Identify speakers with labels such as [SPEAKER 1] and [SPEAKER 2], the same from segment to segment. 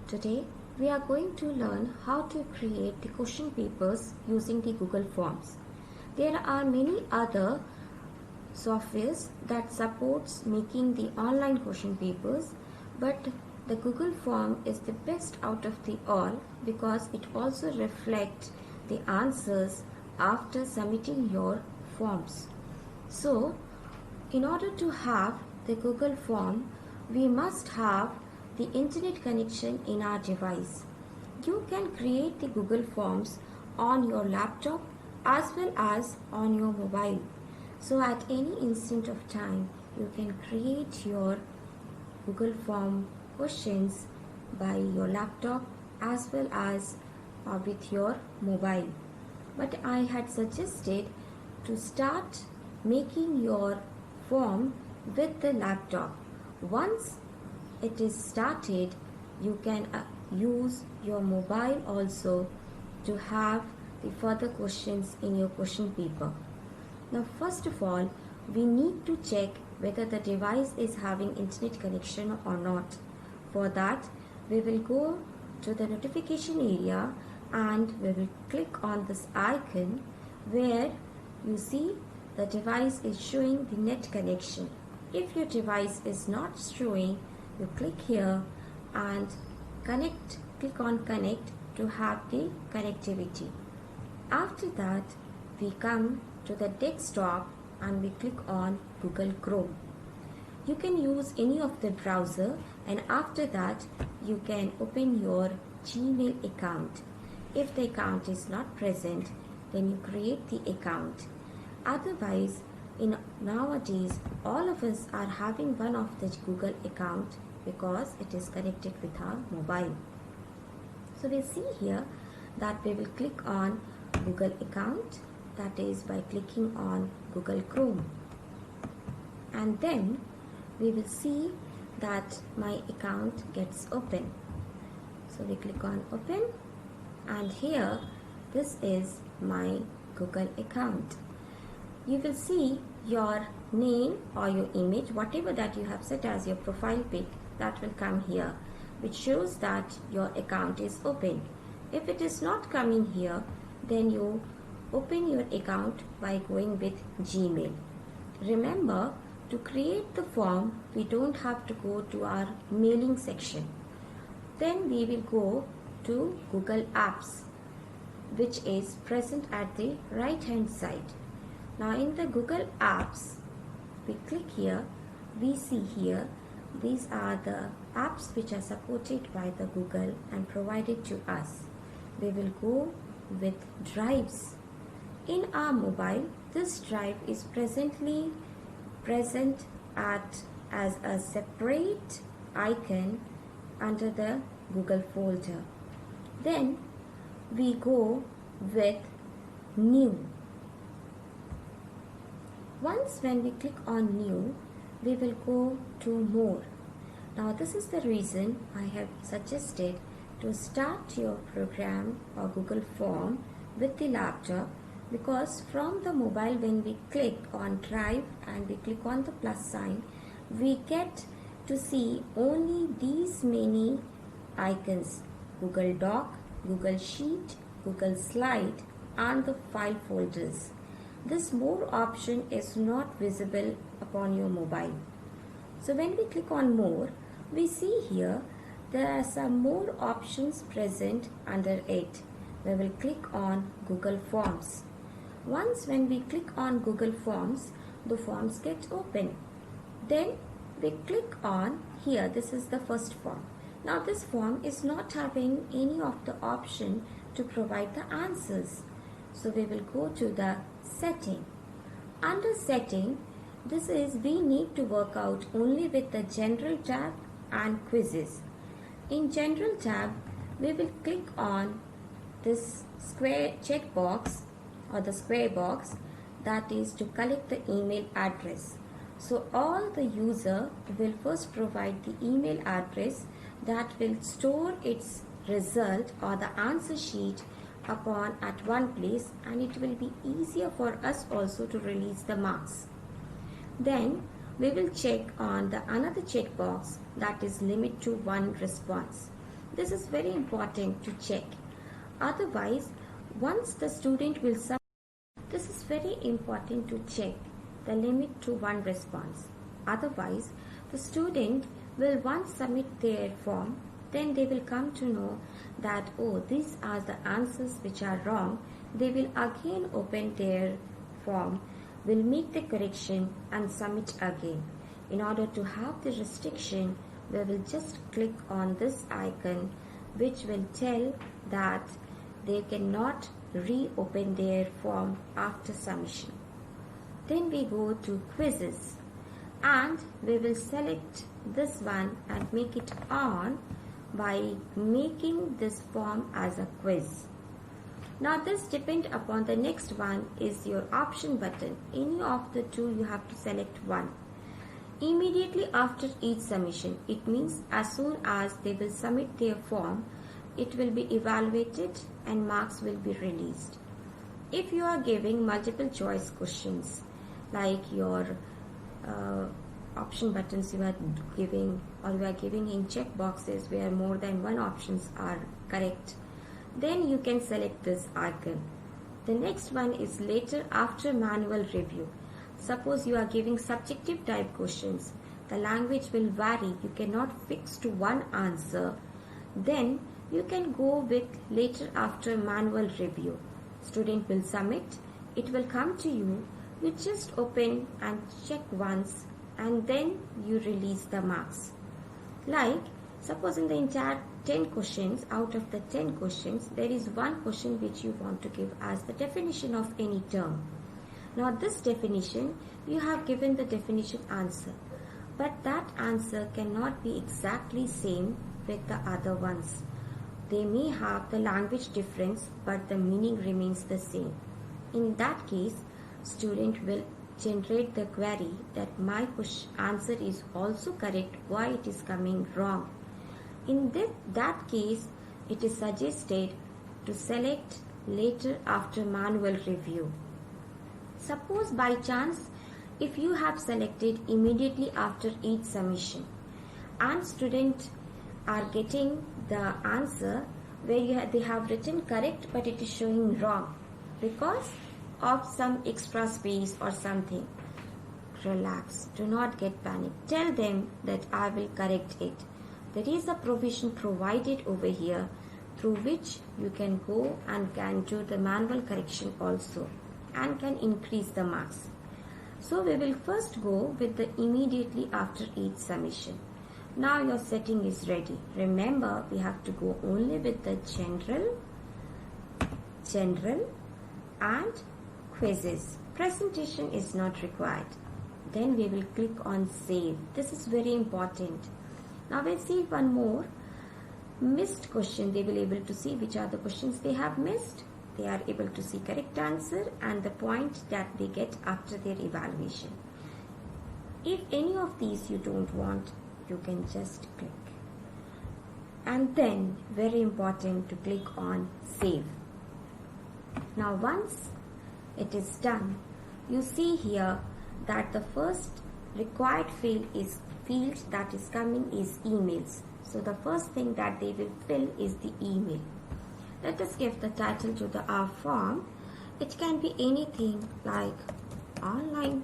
[SPEAKER 1] Today we are going to learn how to create the question papers using the Google Forms. There are many other softwares that supports making the online question papers, but the Google Form is the best out of the all because it also reflects the answers after submitting your forms. So, in order to have the Google Form, we must have the internet connection in our device. You can create the Google Forms on your laptop as well as on your mobile. So at any instant of time, you can create your Google Form questions by your laptop as well as with your mobile. But I had suggested to start making your form with the laptop. Once it is started, you can use your mobile also to have the further questions in your question paper. Now first of all, we need to check whether the device is having internet connection or not. For that, we will go to the notification area and we will click on this icon where you see the device is showing the net connection. If your device is not showing, you click here and click on connect to have the connectivity. After that, we come to the desktop and we click on Google Chrome. You can use any of the browser, and after that you can open your Gmail account. If the account is not present, then you create the account. Otherwise, nowadays all of us are having one of the Google account because it is connected with our mobile. So we see here that we will click on Google account, that is by clicking on Google Chrome, and then we will see that my account gets open. So we click on open, and here this is my Google account. You will see your name or your image, whatever that you have set as your profile pic, that will come here, which shows that your account is open. If it is not coming here, then you open your account by going with Gmail. Remember, to create the form, we don't have to go to our mailing section. Then we will go to Google Apps, which is present at the right hand side. Now in the Google Apps, we click here, we see here, these are the apps which are supported by the Google and provided to us. We will go with drives. In our mobile, this drive is presently present as a separate icon under the Google folder. Then we go with new. Once when we click on new, we will go to more. Now this is the reason I have suggested to start your program or Google Form with the laptop, because from the mobile, when we click on drive and we click on the plus sign, we get to see only these many icons: Google Doc, Google Sheet, Google Slide, and the file folders. This more option is not visible upon your mobile. So when we click on more, we see here there are some more options present under it. We will click on Google Forms. Once when we click on Google Forms, the forms get open. Then we click on here, this is the first form. Now this form is not having any of the option to provide the answers. So we will go to the setting. Under setting, this is we need to work out only with the general tab and quizzes. In general tab, we will click on this square checkbox or the square box, that is to collect the email address. So all the user will first provide the email address that will store its result or the answer sheet upon at one place, and it will be easier for us also to release the marks. Then we will check on the another checkbox, that is limit to one response. This is very important to check. Otherwise, once the student will submit, this is very important to check the limit to one response. Otherwise, the student will once submit their form, then they will come to know that, oh, these are the answers which are wrong. They will again open their form, will make the correction and submit again. In order to have the restriction, we will just click on this icon which will tell that they cannot reopen their form after submission. Then we go to quizzes and we will select this one and make it on by making this form as a quiz. Now this depends upon the next one is your option button. Any of the two you have to select one. Immediately after each submission, it means as soon as they will submit their form, it will be evaluated and marks will be released. If you are giving multiple choice questions like your option buttons you are giving, or you are giving in check boxes where more than one options are correct, then you can select this icon. The next one is later after manual review. Suppose you are giving subjective type questions, the language will vary, you cannot fix to one answer, then you can go with later after manual review. Student will submit, it will come to you, you just open and check once and then you release the marks. Like suppose in the entire 10 questions, out of the 10 questions, there is one question which you want to give as the definition of any term. Now this definition, you have given the definition answer, but that answer cannot be exactly same with the other ones. They may have the language difference, but the meaning remains the same. In that case, student will generate the query that my answer is also correct, why it is coming wrong. In that case, it is suggested to select later after manual review. Suppose by chance, if you have selected immediately after each submission and students are getting the answer where they have written correct but it is showing wrong because of some extra space or something, relax, do not get panic. Tell them that I will correct it. There is a provision provided over here through which you can go and can do the manual correction also and can increase the marks. So we will first go with the immediately after each submission. Now your setting is ready. Remember, we have to go only with the general and quizzes. Presentation is not required. Then we will click on save. This is very important. Now we'll see one more missed question. They will be able to see which are the questions they have missed. They are able to see correct answer and the point that they get after their evaluation. If any of these you don't want, you can just click. And then, very important to click on save. Now once it is done, you see here that the first required field that is coming is emails. So the first thing that they will fill is the email. Let us give the title to our form. It can be anything like online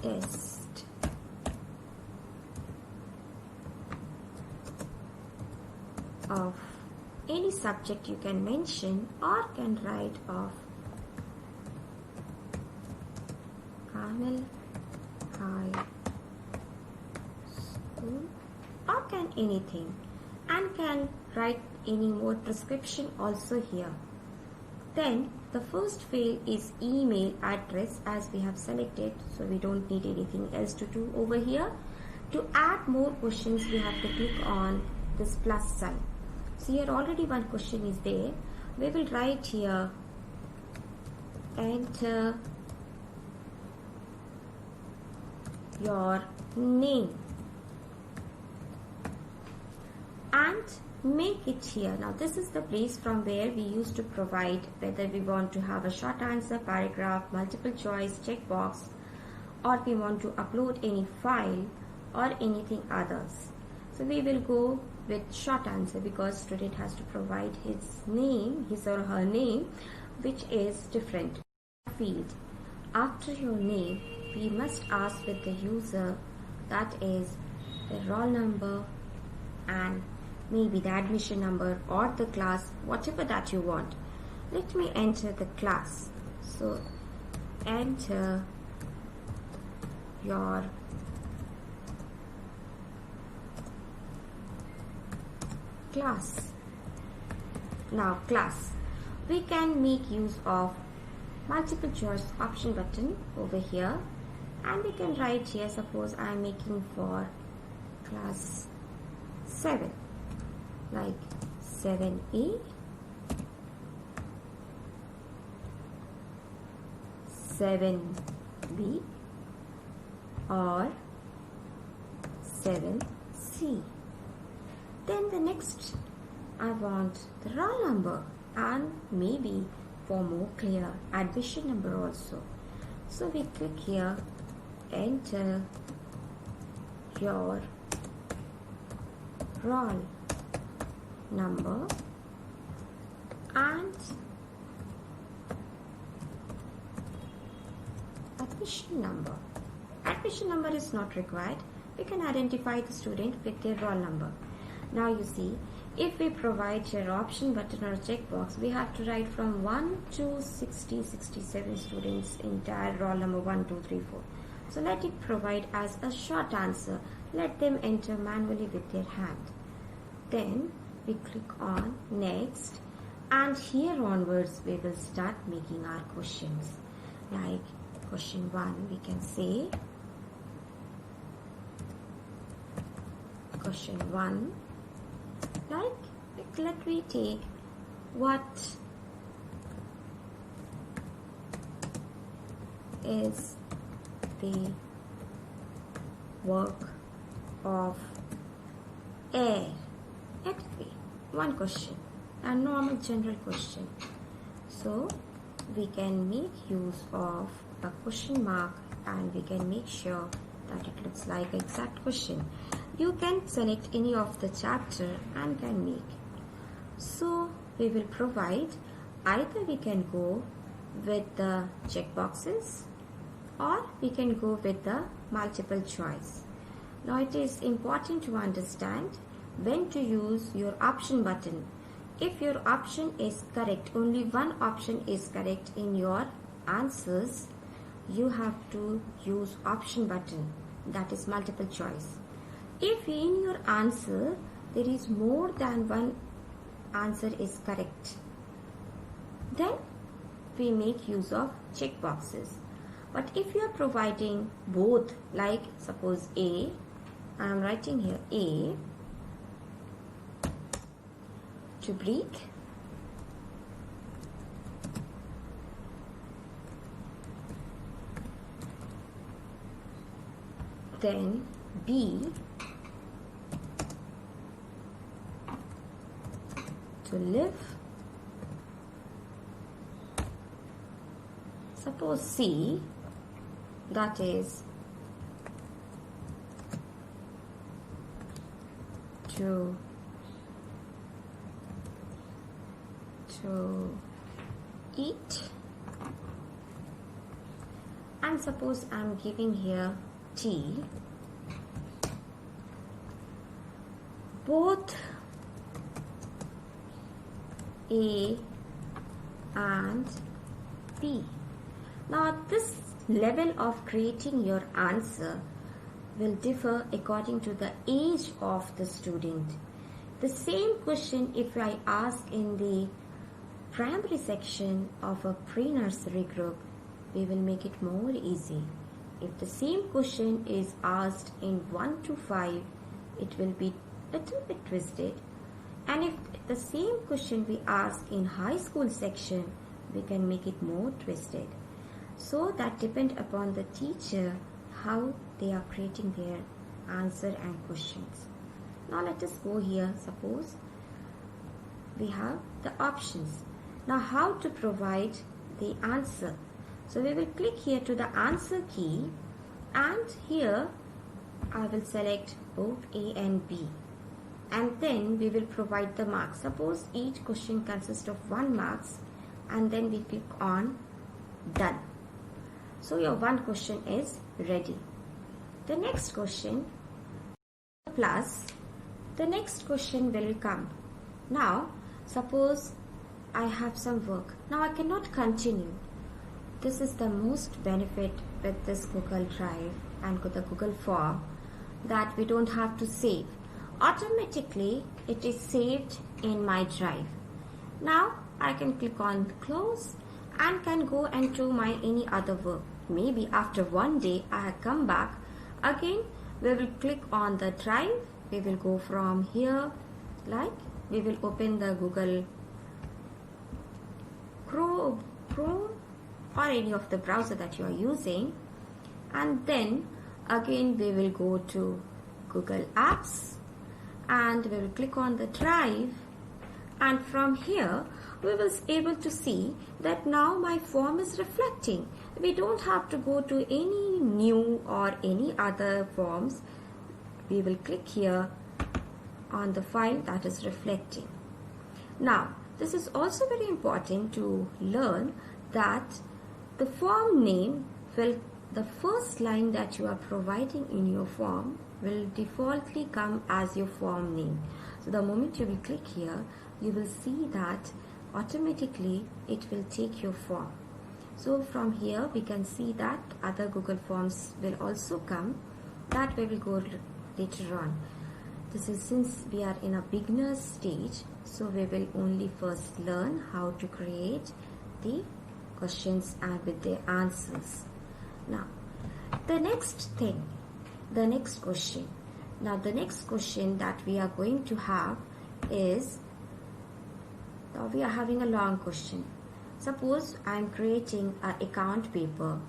[SPEAKER 1] test of any subject you can mention or can write of Carmel High School or can anything, and can write any more prescription also here. Then the first field is email address as we have selected, so we don't need anything else to do over here. To add more questions, we have to click on this plus sign. So here already one question is there. We will write here, enter your name and make it here. Now this is the place from where we used to provide whether we want to have a short answer, paragraph, multiple choice, checkbox, or we want to upload any file or anything others. So we will go with short answer because student has to provide his name, his or her name, which is different. Field. After your name, we must ask with the user, that is the roll number and maybe the admission number or the class, whatever that you want. Let me enter the class. So enter your class. Now class, we can make use of multiple choice option button over here, and we can write here, suppose I am making for class 7, like 7A, 7B or 7C. Then the next, I want the roll number and maybe for more clear, admission number also. So we click here, enter your roll number and admission number. Admission number is not required. We can identify the student with their roll number. Now you see, if we provide your option button or checkbox, we have to write from 1 to 60, 67 students, entire roll number 1, 2, 3, 4. So let it provide as a short answer. Let them enter manually with their hand. Then we click on next, and here onwards we will start making our questions. Like question 1, we can say question 1, like let me take what is the work of air? Exactly, one question, a normal general question. So we can make use of a question mark and we can make sure that it looks like an exact question. You can select any of the chapter and can make. So we will provide, either we can go with the checkboxes or we can go with the multiple choice. Now it is important to understand when to use your option button. If your option is correct, only one option is correct in your answers, you have to use option button, that is multiple choice. If in your answer there is more than one answer is correct, then we make use of checkboxes. But if you are providing both, like suppose A, I am writing here A to break, then B to live, suppose C, that is to eat, and suppose I am giving here T, both A and B. Now this level of creating your answer will differ according to the age of the student. The same question if I ask in the primary section of a pre-nursery group, we will make it more easy. If the same question is asked in 1 to 5, it will be a little bit twisted. And if the same question we ask in high school section, we can make it more twisted. So that depends upon the teacher how they are creating their answer and questions. Now let us go here. Suppose we have the options. Now how to provide the answer? So we will click here to the answer key and here I will select both A and B, and then we will provide the marks. Suppose each question consists of 1 marks, and then we click on done. So your one question is ready. The next question plus the next question will come. Now suppose I have some work. Now I cannot continue. This is the most benefit with this Google Drive and the Google Form, that we don't have to save. Automatically it is saved in my drive. Now I can click on close and can go and do my any other work. Maybe after one day I have come back again, we will click on the drive. We will go from here, like we will open the Google Chrome or any of the browser that you are using, and then again we will go to Google Apps and we will click on the drive, and from here we will be able to see that now my form is reflecting. We don't have to go to any new or any other forms. We will click here on the file that is reflecting. Now this is also very important to learn that the form name will, the first line that you are providing in your form will defaultly come as your form name. So the moment you will click here, you will see that automatically it will take your form. So from here we can see that other Google Forms will also come, that we will go later on. This is since we are in a beginner stage, so we will only first learn how to create the questions and with their answers. Now the next thing, the next question. Now the next question that we are going to have is, now we are having a long question. Suppose I am creating an account paper,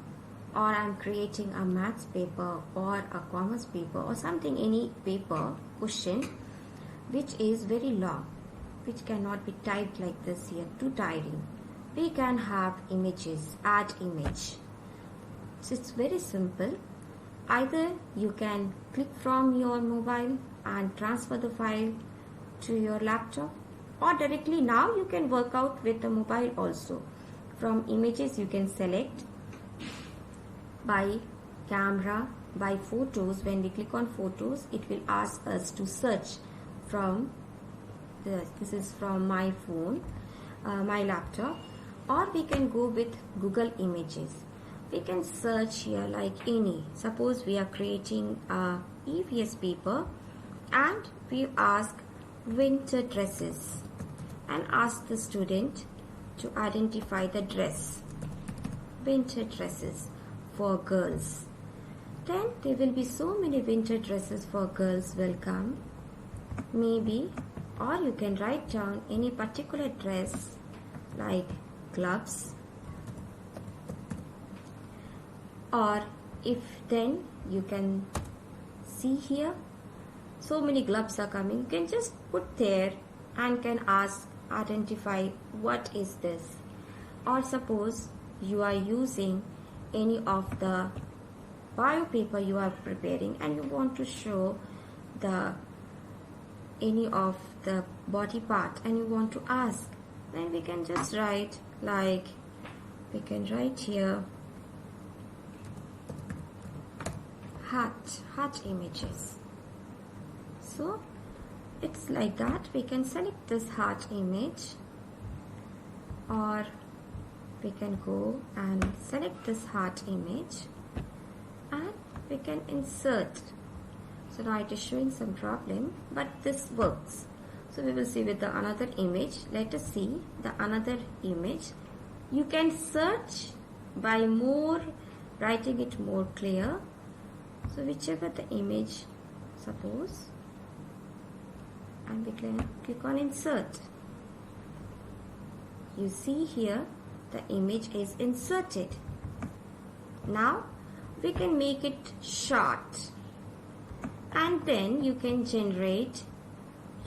[SPEAKER 1] or I am creating a maths paper or a commerce paper or something, any paper question which is very long, which cannot be typed like this here, too tiring. We can have images, add image. So it's very simple. Either you can click from your mobile and transfer the file to your laptop, or directly now you can work out with the mobile also. From images you can select by camera, by photos. When we click on photos, it will ask us to search from this is from my phone, my laptop, or we can go with Google Images. We can search here like any. Suppose we are creating a EVS paper and we ask winter dresses and ask the student to identify the dress, winter dresses for girls. Then there will be so many winter dresses for girls will come, maybe, or you can write down any particular dress like gloves, or if then you can see here so many gloves are coming, you can just put there and can ask, identify what is this. Or suppose you are using any of the bio paper you are preparing and you want to show the any of the body part and you want to ask, then we can just write like, we can write here heart images. So it's like that. We can select this heart image, or we can go and select this heart image and we can insert. So now it is showing some problem, but this works. So we will see with the another image. Let us see the another image. You can search by more, writing it more clear. So whichever the image, suppose, and we can click on insert. You see here the image is inserted. Now we can make it short, and then you can generate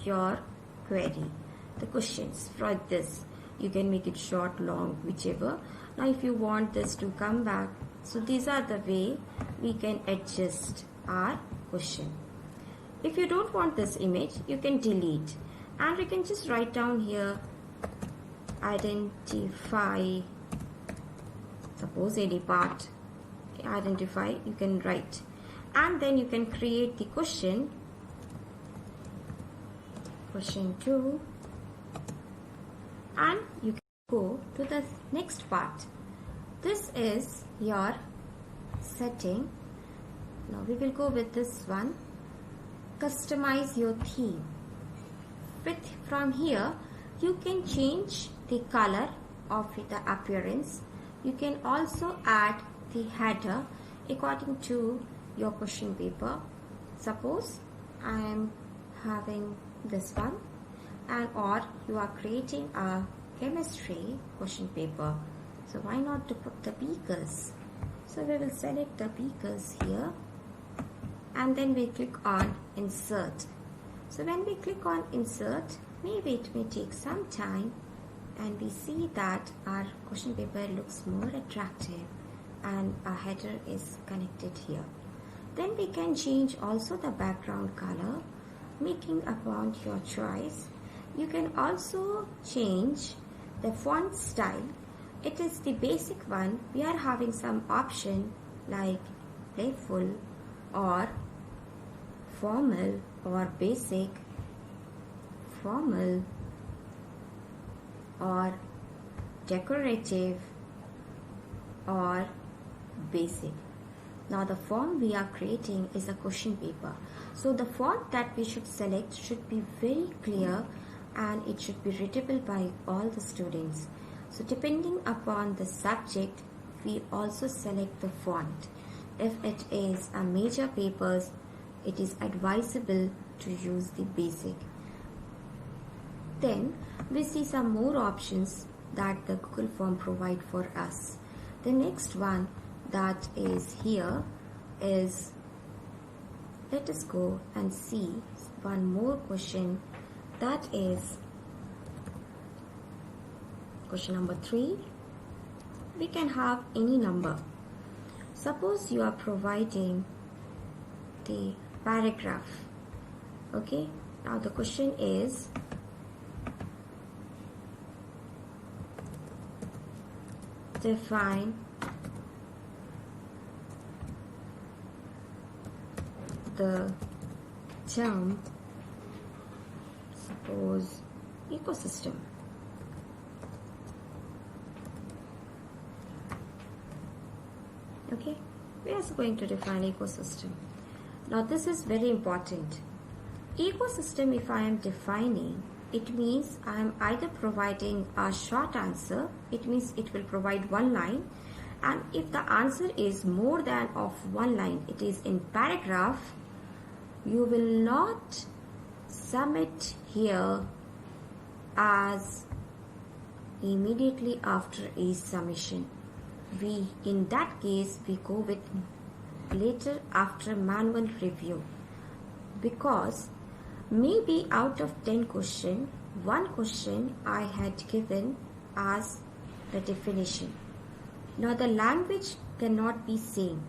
[SPEAKER 1] your query, the questions for this. You can make it short, long, whichever. Now if you want this to come back, so these are the way we can adjust our question. If you don't want this image, you can delete, and we can just write down here, identify, suppose any part, identify, you can write, and then you can create the question 2, and you can go to the next part. This is your setting. Now we will go with this one, customize your theme. From here you can change the color of the appearance. You can also add the header according to your question paper. Suppose I am having this one, and or you are creating a chemistry question paper, so why not to put the beakers? So we will select the beakers here, and then we click on insert. So when we click on insert, maybe it may take some time, and we see that our question paper looks more attractive and a header is connected here. Then we can change also the background color, making upon your choice. You can also change the font style. It is the basic one. We are having some option like playful or formal or basic, formal or decorative or basic. Now the font we are creating is a question paper, so the font that we should select should be very clear and it should be readable by all the students. So depending upon the subject, we also select the font. If it is a major papers, it is advisable to use the basic. Then we see some more options that the Google form provide for us. The next one that is here is, let us go and see one more question, that is question number 3. We can have any number. Suppose you are providing the paragraph. Okay, now the question is, define the term, suppose ecosystem. Okay, we are going to define ecosystem. Now this is very important. Ecosystem, if I am defining, it means I am either providing a short answer, it means it will provide one line, and if the answer is more than of one line, it is in paragraph, you will not submit here as immediately after a submission. In that case, we go with later after manual review, because maybe out of 10 questions, one question I had given as the definition. Now the language cannot be same.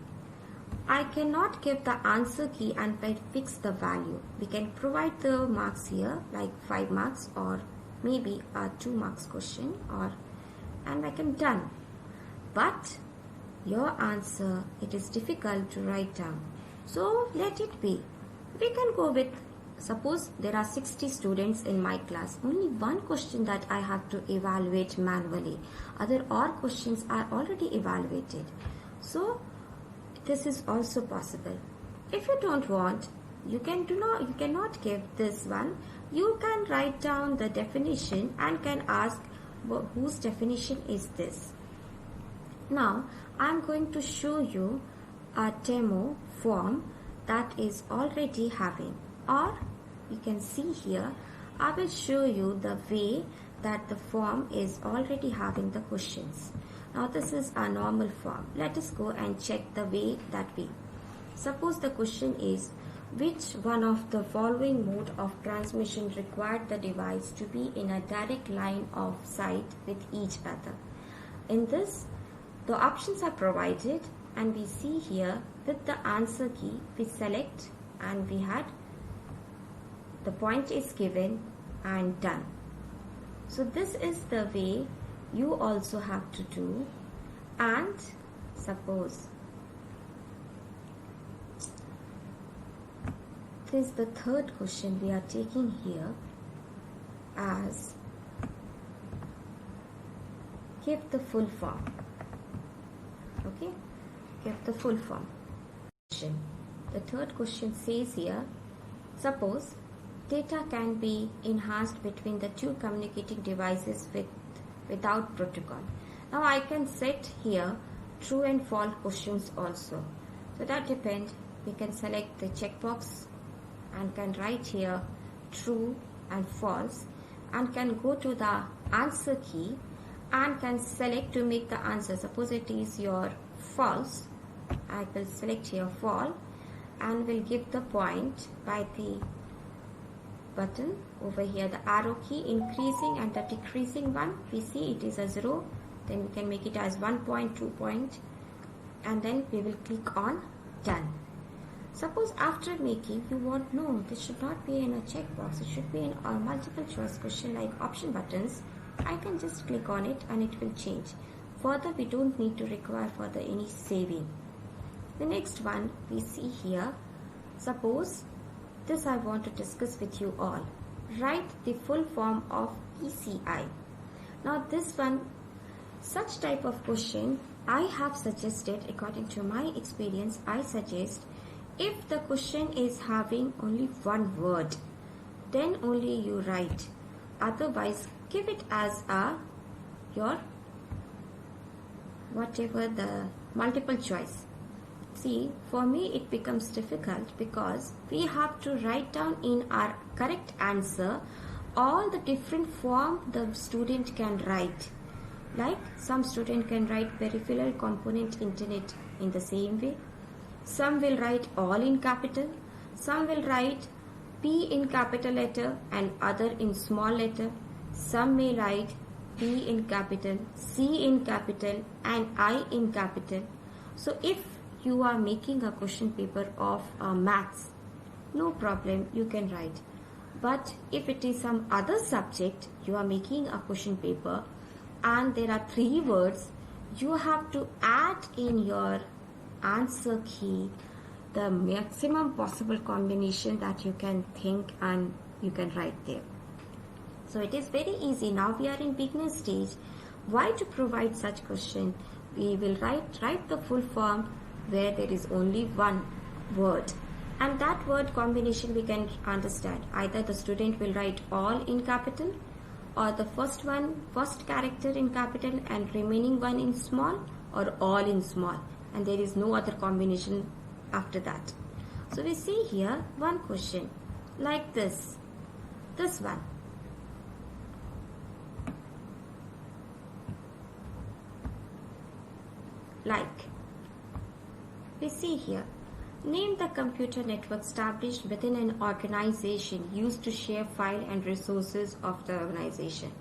[SPEAKER 1] I cannot give the answer key and fix the value. We can provide the marks here like 5 marks or maybe a 2 marks question, and I can done. But your answer, it is difficult to write down. So let it be. We can go with, suppose there are 60 students in my class. Only one question that I have to evaluate manually. Other all questions are already evaluated. So this is also possible. If you don't want, you cannot give this one. You can write down the definition and can ask whose definition is this. Now I am going to show you a demo form that is already having, or you can see here, I will show you the way that the form is already having the questions. Now this is a normal form. Let us go and check the way that way. Suppose the question is, which one of the following mode of transmission required the device to be in a direct line of sight with each other? In this, the options are provided, and we see here with the answer key we select and we had the point is given and done. So this is the way you also have to do. And suppose this is the third question we are taking here as give the full form. Okay, give the full form. The third question says here, suppose data can be enhanced between the two communicating devices without protocol. Now I can set here true and false questions also. So that depends. We can select the checkbox and can write here true and false and can go to the answer key and can select to make the answer. Suppose it is your false. I will select here false and will give the point by the button over here, the arrow key increasing and the decreasing one. We see it is a 0, then we can make it as 1 point, 2 point, and then we will click on done. Suppose after making you want, no, this should not be in a checkbox, it should be in a multiple choice question like option buttons. I can just click on it and it will change. Further, we don't need to require further any saving. The next one we see here, suppose this I want to discuss with you all. Write the full form of ECI. Now this one, such type of question I have suggested according to my experience, I suggest if the question is having only one word, then only you write. Otherwise, give it as your whatever the multiple choice. See, for me it becomes difficult because we have to write down in our correct answer all the different form the student can write. Like some student can write peripheral component internet in the same way. Some will write all in capital. Some will write P in capital letter and other in small letter. Some may write P in capital, C in capital and I in capital. So if you are making a question paper of maths, no problem, you can write. But if it is some other subject, you are making a question paper and there are 3 words, you have to add in your answer key the maximum possible combination that you can think and you can write there. So it is very easy. Now we are in beginner stage. Why to provide such question? We will write the full form where there is only one word, and that word combination we can understand. Either the student will write all in capital or the first character in capital and remaining one in small, or all in small, and there is no other combination after that. So we see here one question like this one. Like we see here, name the computer network established within an organization used to share file and resources of the organization.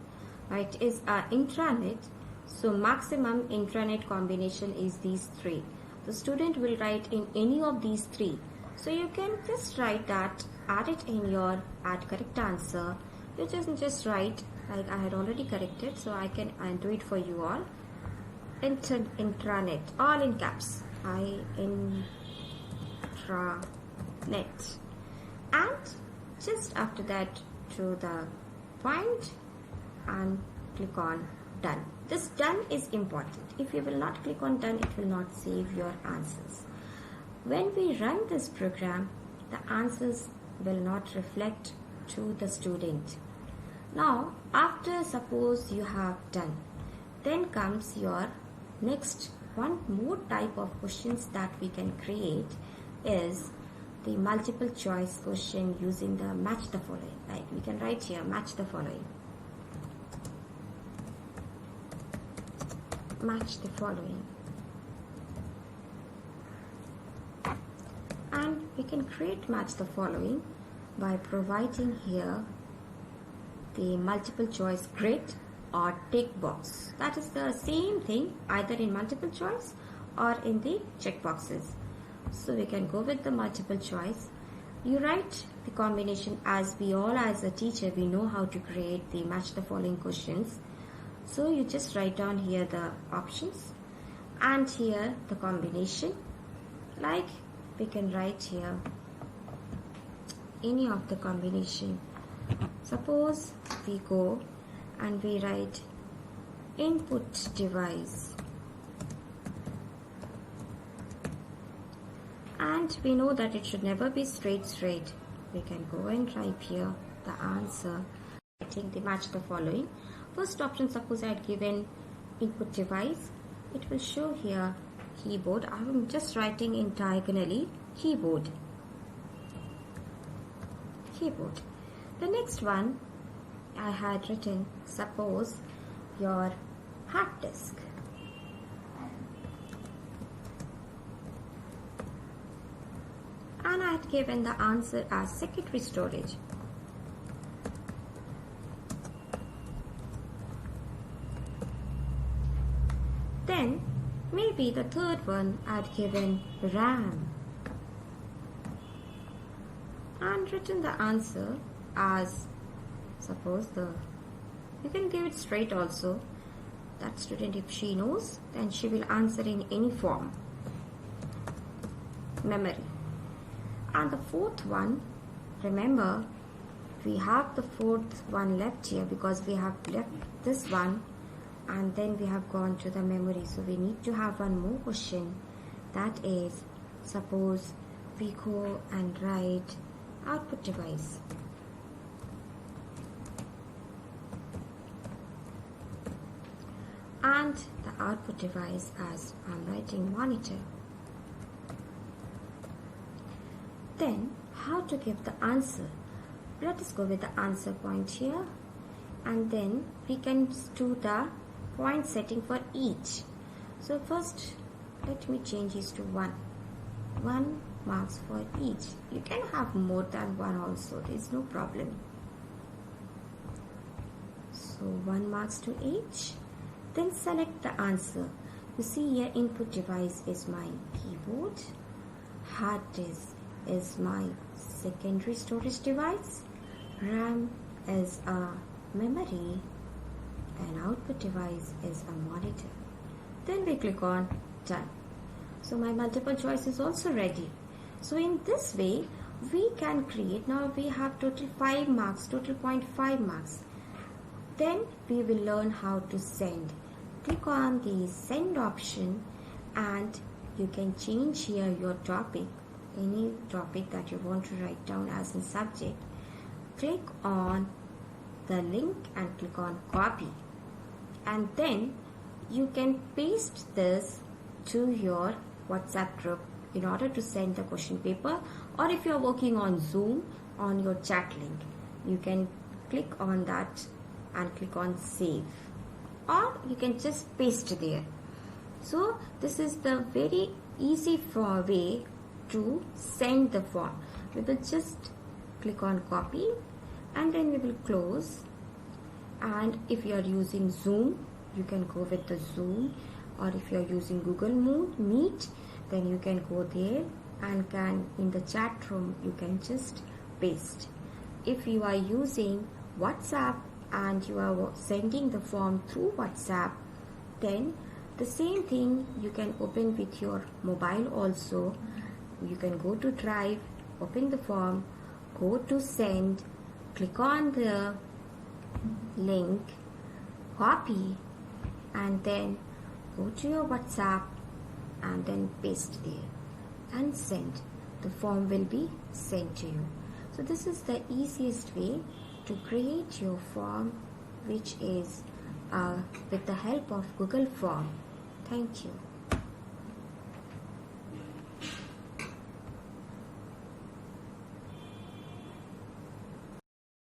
[SPEAKER 1] It is an intranet, so maximum intranet combination is these 3. The student will write in any of these 3. So you can just write that, add it in your add correct answer. You just write, like I had already corrected, so I can do it for you all. Intranet, all in caps. Intranet, and just after that to the point and click on done. This done is important. If you will not click on done, it will not save your answers. When we run this program, the answers will not reflect to the student. Now after suppose you have done, then comes your next one more type of questions that we can create is the multiple choice question using the match the following. Like we can write here match the following. Match the following. And we can create match the following by providing here the multiple choice grid or tick box. That is the same thing either in multiple choice or in the check boxes. So we can go with the multiple choice. You write the combination, as we all as a teacher, we know how to create the match the following questions. So you just write down here the options and here the combination. Like we can write here any of the combination. Suppose we go and we write input device. And we know that it should never be straight. We can go and type here the answer. Writing the match the following. First option, suppose I had given input device. It will show here keyboard. I am just writing in diagonally keyboard. The next one I had written, suppose your hard disk. And I had given the answer as secondary storage. Then maybe the third one I had given RAM and written the answer as, suppose you can give it straight also. That student, if she knows, then she will answer in any form. Memory. And the fourth one, remember we have the fourth one left here because we have left this one and then we have gone to the memory. So we need to have one more question, that is, suppose we go and write output device. And the output device as I'm writing monitor. Then how to give the answer? Let us go with the answer point here and then we can do the point setting for each. So first let me change this to 1. 1 marks for each. You can have more than one also, there is no problem. So 1 marks to each. Then select the answer. You see here input device is my keyboard, hard disk is my secondary storage device, RAM is a memory, and output device is a monitor. Then we click on done. So my multiple choice is also ready. So in this way we can create, now we have total 5 marks, total 0.5 marks. Then we will learn how to send. Click on the send option and you can change here your topic, any topic that you want to write down as a subject. Click on the link and click on copy, and then you can paste this to your WhatsApp group in order to send the question paper, or if you are working on Zoom, on your chat link, you can click on that and click on save, or you can just paste there. So this is the very easy way to send the form. We will just click on copy and then we will close. And if you are using Zoom, you can go with the Zoom, or if you are using Google Meet, then you can go there and can in the chat room you can just paste. If you are using WhatsApp and you are sending the form through WhatsApp, then the same thing you can open with your mobile also. You can go to Drive, open the form, go to send, click on the link, copy, and then go to your WhatsApp and then paste there and send. The form will be sent to you. So this is the easiest way to create your form, which is with the help of Google Form. Thank you.